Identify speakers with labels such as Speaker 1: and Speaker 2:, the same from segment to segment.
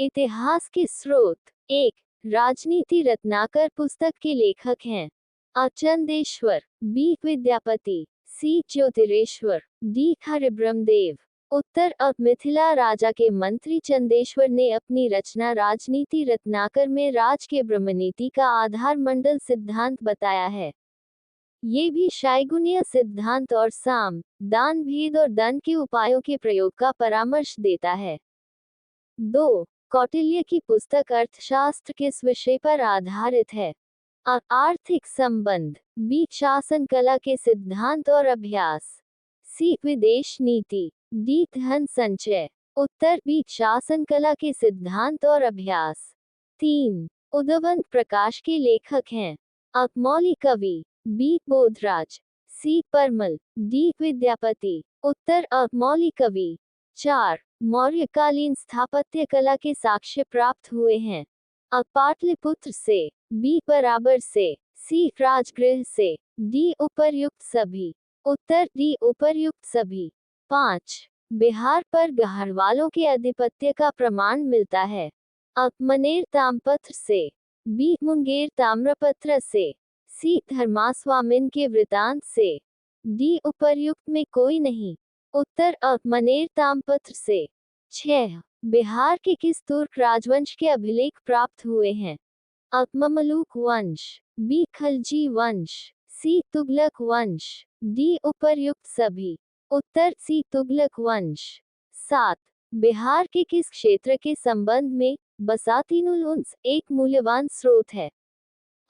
Speaker 1: इतिहास के स्रोत। 1. राजनीति रत्नाकर पुस्तक के लेखक हैं। अ. चंदेश्वर, बी. विद्यापति, सी. ज्योतिरेश्वर, डी. हरिब्रह्मदेव। उत्तर. अ. मिथिला राजा के मंत्री चंदेश्वर ने अपनी रचना राजनीति रत्नाकर में राज के ब्रह्मनीति का आधार मंडल सिद्धांत बताया है। ये भी शायगुणीय सिद्धांत और साम, दान, भेद और दंड के उपायों के प्रयोग का परामर्श देता है। 2. कौटिल्य की पुस्तक अर्थशास्त्र किस विषय पर आधारित है? अ. आर्थिक संबंध, बी. शासन कला के सिद्धांत और अभ्यास, सी. विदेश नीति, डी. धन संचय। उत्तर. बी. शासन कला के सिद्धांत और अभ्यास। 3. उदवंत प्रकाश के लेखक हैं। अ. मौली कवि, बी. बोधराज, सी. परमल, डी. विद्यापति। उत्तर. अ. मौली कवि। 4. मौर्यकालीन स्थापत्य कला के साक्ष्य प्राप्त हुए हैं। अ. पाटलिपुत्र से, बी. बराबर से, सी. राजगृह से, डी. उपर्युक्त सभी। उत्तर. डी. उपर्युक्त सभी। 5. बिहार पर गढ़वालों के आधिपत्य का प्रमाण मिलता है। अ. मनेर ताम्रपत्र से, बी. मुंगेर ताम्रपत्र से, सी. धर्मास्वामिन के वृतांत से, डी. उपर्युक्त में कोई नहीं। उत्तर. अ. मनेर ताम्रपत्र से। 6. बिहार के किस तुर्क राजवंश के अभिलेख प्राप्त हुए हैं? अ. ममलूक वंश, बी. खलजी वंश, सी. तुगलक वंश, डी. उपर्युक्त सभी। उत्तर. सी. तुगलक वंश। 7. बिहार के किस क्षेत्र के संबंध में बसातीनुल उन्स एक मूल्यवान स्रोत है?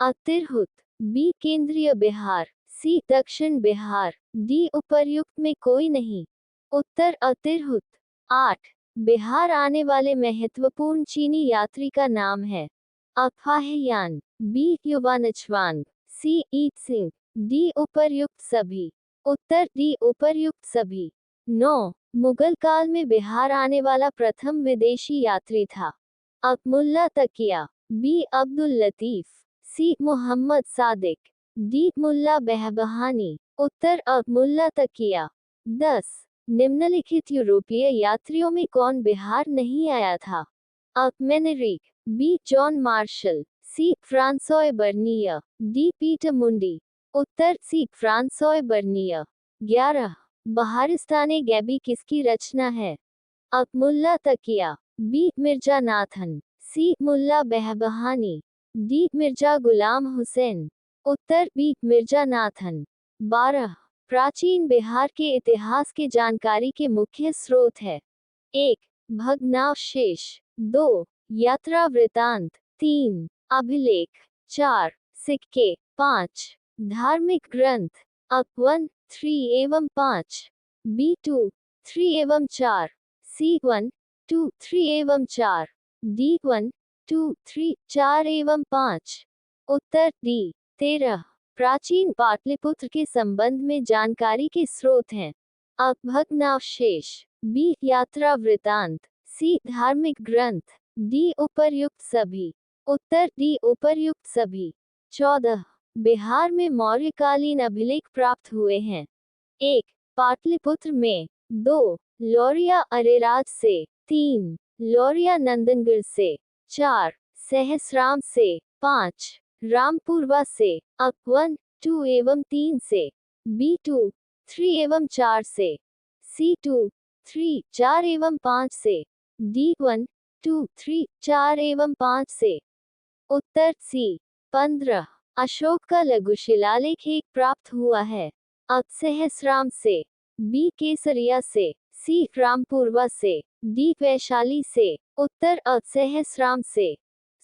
Speaker 1: अ. तिरहुत, बी. केंद्रीय बिहार, सी. दक्षिण बिहार, डी. उपर्युक्त में कोई नहीं। उत्तर. अ. तिरहुत। 8. बिहार आने वाले महत्वपूर्ण चीनी यात्री का नाम है। अ. फाहियान, बी. युवानचवांग, सी. ईट सिंह, डी. उपर्युक्त सभी। उत्तर. डी. उपर्युक्त सभी। 9. मुगल काल में बिहार आने वाला प्रथम विदेशी यात्री था। अ. मुल्ला तकिया, बी. अब्दुल लतीफ, सी. मोहम्मद सादिक, डी. मुल्ला बेहबहानी। उत्तर. अ. मुल्ला तकिया। 10. निम्नलिखित यूरोपीय यात्रियों में कौन बिहार नहीं आया था? अ. मेनेरिक, बी. जॉन मार्शल, सी. फ्रांसोय बर्निया, डी. पीटर मुंडी। उत्तर. सी. फ्रांसोय बर्निया। 11. बहारिस्ताने गैबी किसकी रचना है? अ. मुल्ला तकिया, बी. मिर्जा नाथन, सी. मुल्ला बेहबहानी, डी. मिर्जा गुलाम हुसैन। उत्तर. बी. मिर्जा नाथन। 12. प्राचीन बिहार के इतिहास के जानकारी के मुख्य स्रोत है। 1. भग्नावशेष, 2. यात्रा वृतांत, 3. अभिलेख, 4. सिक्के, 5. धार्मिक ग्रंथ। अ. 1, 3 एवं 5, बी. 2, 3 एवं 4, सी. 1, 2, 3 एवं 4, डी. 1, 2, 3, 4 एवं 5। उत्तर. डी. 13. प्राचीन पाटलिपुत्र के संबंध में जानकारी के स्रोत हैं। अ. भग्नावशेष, बी. यात्रा वृतांत, सी. धार्मिक ग्रंथ, डी. उपर्युक्त सभी। उत्तर. डी. उपर्युक्त सभी। 14. बिहार में मौर्यकालीन अभिलेख प्राप्त हुए हैं। 1. पाटलिपुत्र में, 2. लौरिया अरेराज से, 3. लौरिया नंदनगढ़ से, 4. सहसराम से, 5. रामपुरवा से, अ. 1, 2 एवं 3 से, बी. 2, 3 एवं 4 से, सी. 2, 3, 4 एवं 5 से, डी. 1, 2, 3, 4 एवं 5 से। उत्तर. सी. 15. अशोक का लघु शिलालेख एक प्राप्त हुआ है। अ. सहसराम से, बी. केसरिया से, सी. रामपुरवा से, डी. वैशाली से। उत्तर. अ. सहसराम से।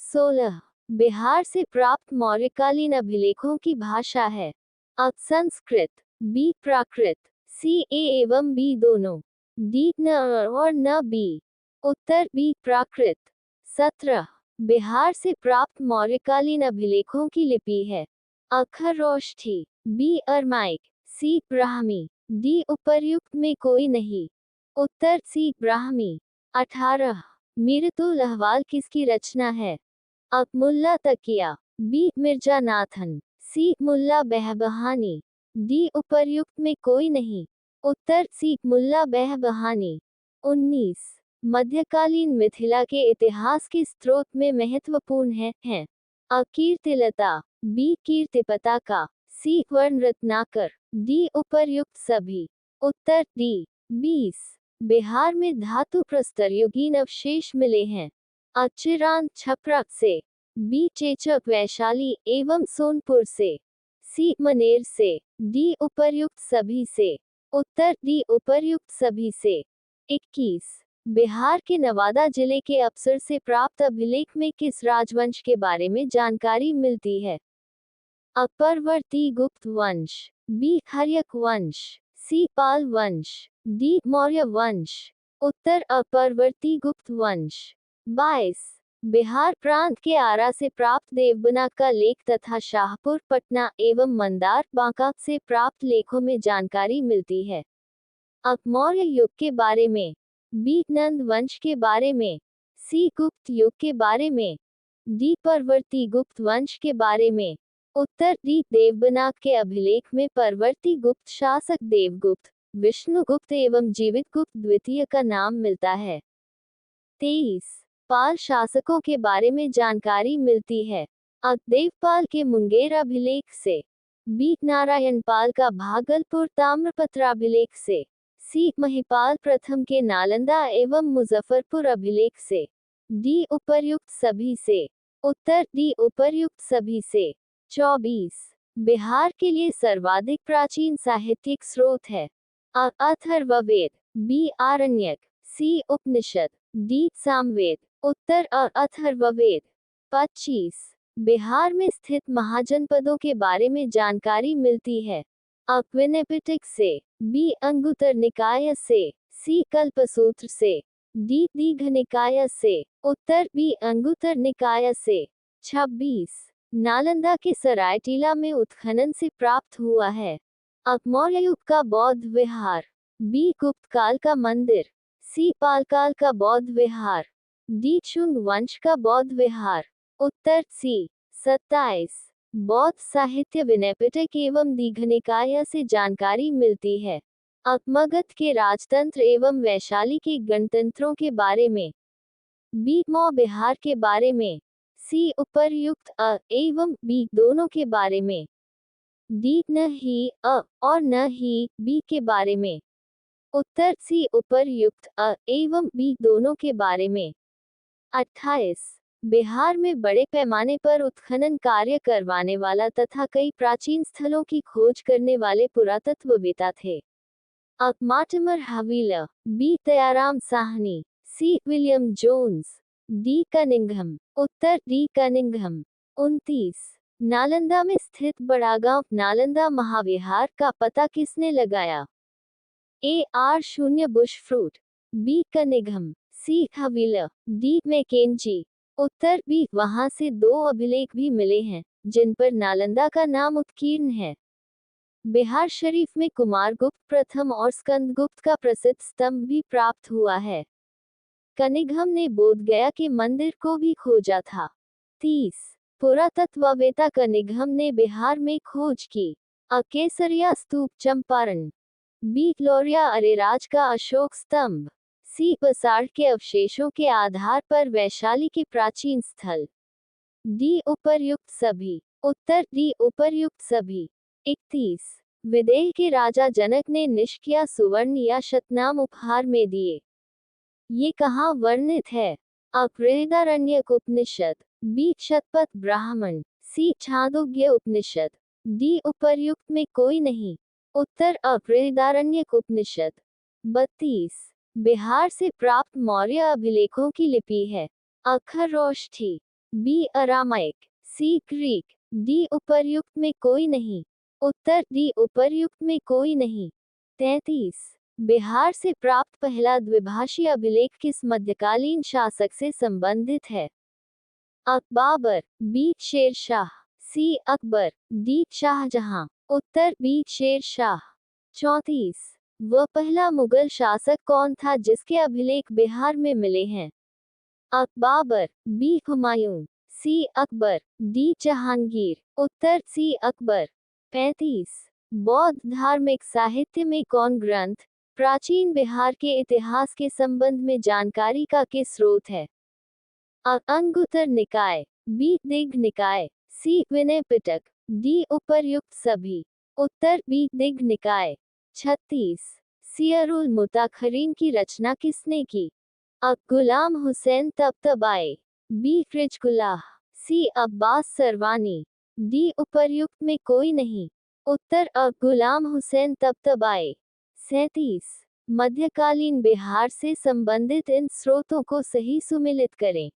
Speaker 1: 16. बिहार से प्राप्त मौर्यकालीन अभिलेखों की भाषा है। अ. संस्कृत, बी. प्राकृत, सी. ए एवं बी दोनों, डी. न और न बी। उत्तर. बी. प्राकृत। 17. बिहार से प्राप्त मौर्यकालीन अभिलेखों की लिपि है। अ. खरोष्ठी, बी. अरमाइक, सी. ब्राह्मी, डी. उपर्युक्त में कोई नहीं। उत्तर. सी. ब्राह्मी। 18. मीरतुल अहवाल किसकी रचना है? अ. मुल्ला तकिया, बी. मिर्जा नाथन, सी. मुल्ला बेहबहानी, डी. उपर्युक्त में कोई नहीं। उत्तर. सी. मुल्ला बेहबहानी। 19. मध्यकालीन मिथिला के इतिहास के स्रोत में महत्वपूर्ण हैं। अ कीर्तिलता, बी कीर्तिपताका, सी वर्ण रत्नाकर, डी उपर्युक्त सभी। उत्तर डी 20। बिहार में धातु प्रस्तरयुगीन अवशेष मिले हैं। अ चिरांद छपरा से, बी चेचक वैशाली एवं सोनपुर से, सी मनेर से, डी उपर्युक्त सभी से। उत्तर डी उपर्युक्त सभी से। 21। बिहार के नवादा जिले के अप्सर से प्राप्त अभिलेख में किस राजवंश के बारे में जानकारी मिलती है? अ परवर्ती गुप्त वंश, बी हर्यक वंश, सी पाल वंश, डी मौर्य वंश। उत्तर अ परवर्ती गुप्त वंश। 22। बिहार प्रांत के आरा से प्राप्त देवबना का लेख तथा शाहपुर पटना एवं मंदार बांका से प्राप्त लेखों में जानकारी मिलती है। अ मौर्य युग के बारे में, बी नंद वंश के बारे में, सी गुप्त युग के बारे में, डी परवर्ती गुप्त वंश के बारे में। उत्तर डी देवबनाक के अभिलेख में परवर्ती गुप्त शासक देवगुप्त, विष्णुगुप्त एवं जीवितगुप्त द्वितीय का नाम मिलता है। 23। पाल शासकों के बारे में जानकारी मिलती है। अ देवपाल के मुंगेर अभिलेख से, बी नारायण पाल का भागलपुर ताम्रपत्र अभिलेख से, सी महिपाल प्रथम के नालंदा एवं मुजफ्फरपुर अभिलेख से, डी उपर्युक्त सभी से। उत्तर डी उपर्युक्त सभी से। 24। बिहार के लिए सर्वाधिक प्राचीन साहित्यिक स्रोत है। अ अथर्ववेद, बी आरण्यक, सी उपनिषद, डी सामवेद। उत्तर अ अथर्ववेद। 25। बिहार में स्थित महाजनपदों के बारे में जानकारी मिलती है। अ विनयपिटक से, बी अंगुत्तर निकाय से, सी कल्पसूत्र से, डी दीघ निकाय से। उत्तर बी अंगुत्तर निकाय से। 26। नालंदा के सरायटीला में उत्खनन से प्राप्त हुआ है। अ मौर्य युग का बौद्ध विहार, बी गुप्त काल का मंदिर, सी पाल काल का बौद्ध विहार, डी शुंग वंश का बौद्ध विहार। उत्तर सी। 27। बौद्ध साहित्य विनयपिटक एवं दीघनिकाय से जानकारी मिलती है। अ मगध के राजतंत्र एवं वैशाली के गणतंत्रों के बारे में, बी मौ बिहार के बारे में, सी उपर्युक्त अ एवं बी दोनों के बारे में, डी न ही अ और न ही बी के बारे में। उत्तर सी उपर्युक्त अ एवं बी दोनों के बारे में। 28। बिहार में बड़े पैमाने पर उत्खनन कार्य करवाने वाला तथा कई प्राचीन स्थलों की खोज करने वाले पुरातत्ववेत्ता थे। अ Mortimer wheeler, B Dayaram Sahni, C William Jones, D Cunningham. उत्तर डी कनिंघम। 29। नालंदा में स्थित बड़ा गांव नालंदा महाविहार का पता किसने लगाया? ए आर शून्य बुश फ्रूट, बी कनिंघम, सी हवीला, डी मैकेंजी। उत्तर बी वहां से 2 अभिलेख भी मिले हैं जिन पर नालंदा का नाम उत्कीर्ण है। बिहार शरीफ में कुमारगुप्त प्रथम और स्कंदगुप्त का प्रसिद्ध स्तंभ भी प्राप्त हुआ है। कनिंघम ने बोधगया के मंदिर को भी खोजा था। 30। पुरातत्ववेत्ता कनिंघम ने बिहार में खोज की। अ केसरिया स्तूप चंपारण, बी ग्लोरिया अरेराज का अशोक स्तंभ, सी बसाड़ के अवशेषों के आधार पर वैशाली के प्राचीन स्थल, डी उपर्युक्त सभी। उत्तर डी उपर्युक्त सभी। 31। विदेह के राजा जनक ने निष्किया सुवर्ण या शतनाम उपहार में दिए। ये कहाँ वर्णित है? अ बृहदारण्यक उपनिषद, बी शतपथ ब्राह्मण, सी छांदोग्य उपनिषद, डी उपर्युक्त में कोई नहीं। उत्तर अ बृहदारण्यक उपनिषद। 32। बिहार से प्राप्त मौर्य अभिलेखों की लिपि है। अ खरोष्ठी, बी अरामाइक, सी ग्रीक, डी उपर्युक्त में कोई नहीं। उत्तर डी उपर्युक्त में कोई नहीं। 33। बिहार से प्राप्त पहला द्विभाषी अभिलेख किस मध्यकालीन शासक से संबंधित है? अ बाबर, बी शेरशाह, सी अकबर, डी शाहजहां। उत्तर बी शेरशाह। 34। वह पहला मुगल शासक कौन था जिसके अभिलेख बिहार में मिले हैं? अ बाबर, बी हुमायूं, सी अकबर, डी जहांगीर। उत्तर सी अकबर। 35। बौद्ध धार्मिक साहित्य में कौन ग्रंथ प्राचीन बिहार के इतिहास के संबंध में जानकारी का के स्रोत है? अ. अंगुत्तर निकाय, बी. दिग् निकाय, सी. विनय पिटक, डी. उपर्युक्त सभी। उत्तर बी. दिग् निकाय। 36. सियरुल मुताखरीन की रचना किसने की? अ. गुलाम हुसैन तबतबाई, बी. रिजकुल्लाह, सी. अब्बास सरवानी, डी. उपर्युक्त में कोई नहीं। उत्तर अ. गुलाम हुसैन तबतबाई। 37. मध्यकालीन बिहार से संबंधित इन स्रोतों को सही सुमिलित करें।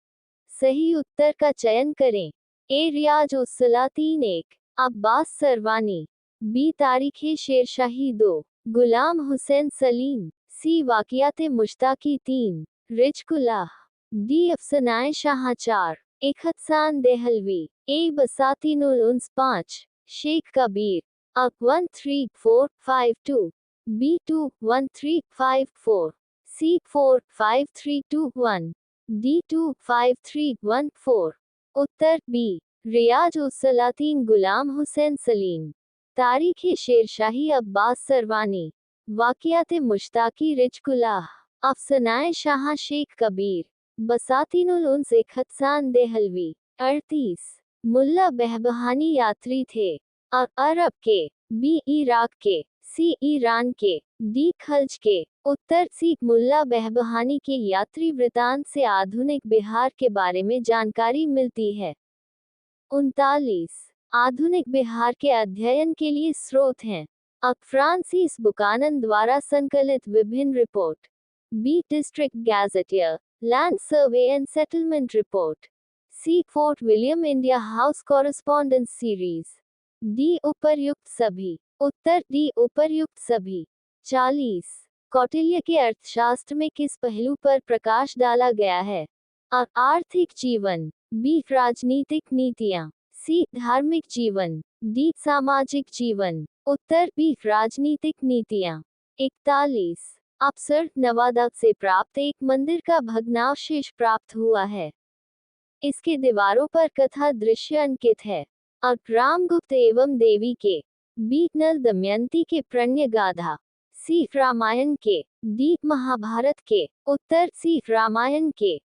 Speaker 1: सही उत्तर का चयन करें। ए. रियाज उस सलातीन 1, अब्बास सरवानी, बी. तारीखे शेरशाही 2, गुलाम हुसैन सलीम, सी. वाकियाते मुश्ताकी 3, रिजकुल्लाह, डी. अफसनाए शाह 4, इखतसान देहलवी, ए. बसातीनुल उन्स 5, शेख कबीर। अ. 13452, बी. 21354, सी. 45321, डी. 25314। उत्तर बी. रियाज उस सलातीन गुलाम हुसैन सलीम, तारीखे शेरशाही अब्बास सरवानी, वाकियाते मुश्ताकी रिजकुल्लाह, अफसनाए शाह शेख कबीर, बसातीनुल उन्स इखतसान देहलवी। 38. मुल्ला बहबहानी यात्री थे? अ. अरब के, बी. इराक के, सी. ईरान के, डी. खल्ज के। उत्तर सी. मुल्ला बहबहानी के यात्री वृतांत से आधुनिक बिहार के बारे में जानकारी मिलती है। 39. आधुनिक बिहार के अध्ययन के लिए स्रोत हैं? अ. फ्रांसिस बुकानन द्वारा संकलित विभिन्न report, B. District gazetteer, land survey and settlement report, C. Fort William India house correspondence series, D. उपर्युक्त सभी। उत्तर डी. उपर्युक्त सभी। 40. कौटिल्य के अर्थशास्त्र में किस पहलू पर प्रकाश डाला गया है? अ. आर्थिक जीवन, बी. राजनीतिक नीतियां, सी. धार्मिक जीवन, डी. सामाजिक जीवन। उत्तर बी. राजनीतिक नीतियां। 41. अप्सर, नवादा से प्राप्त एक मंदिर का भग्नावशेष प्राप्त हुआ है। इसके दीवारों पर कथा दृश्य अंकित है। अ. रामगुप्त एवं देवी के, बी. नल दमयंती के प्रणय गाथा, सी. रामायण के, डी. महाभारत के। उत्तर सी. रामायण के।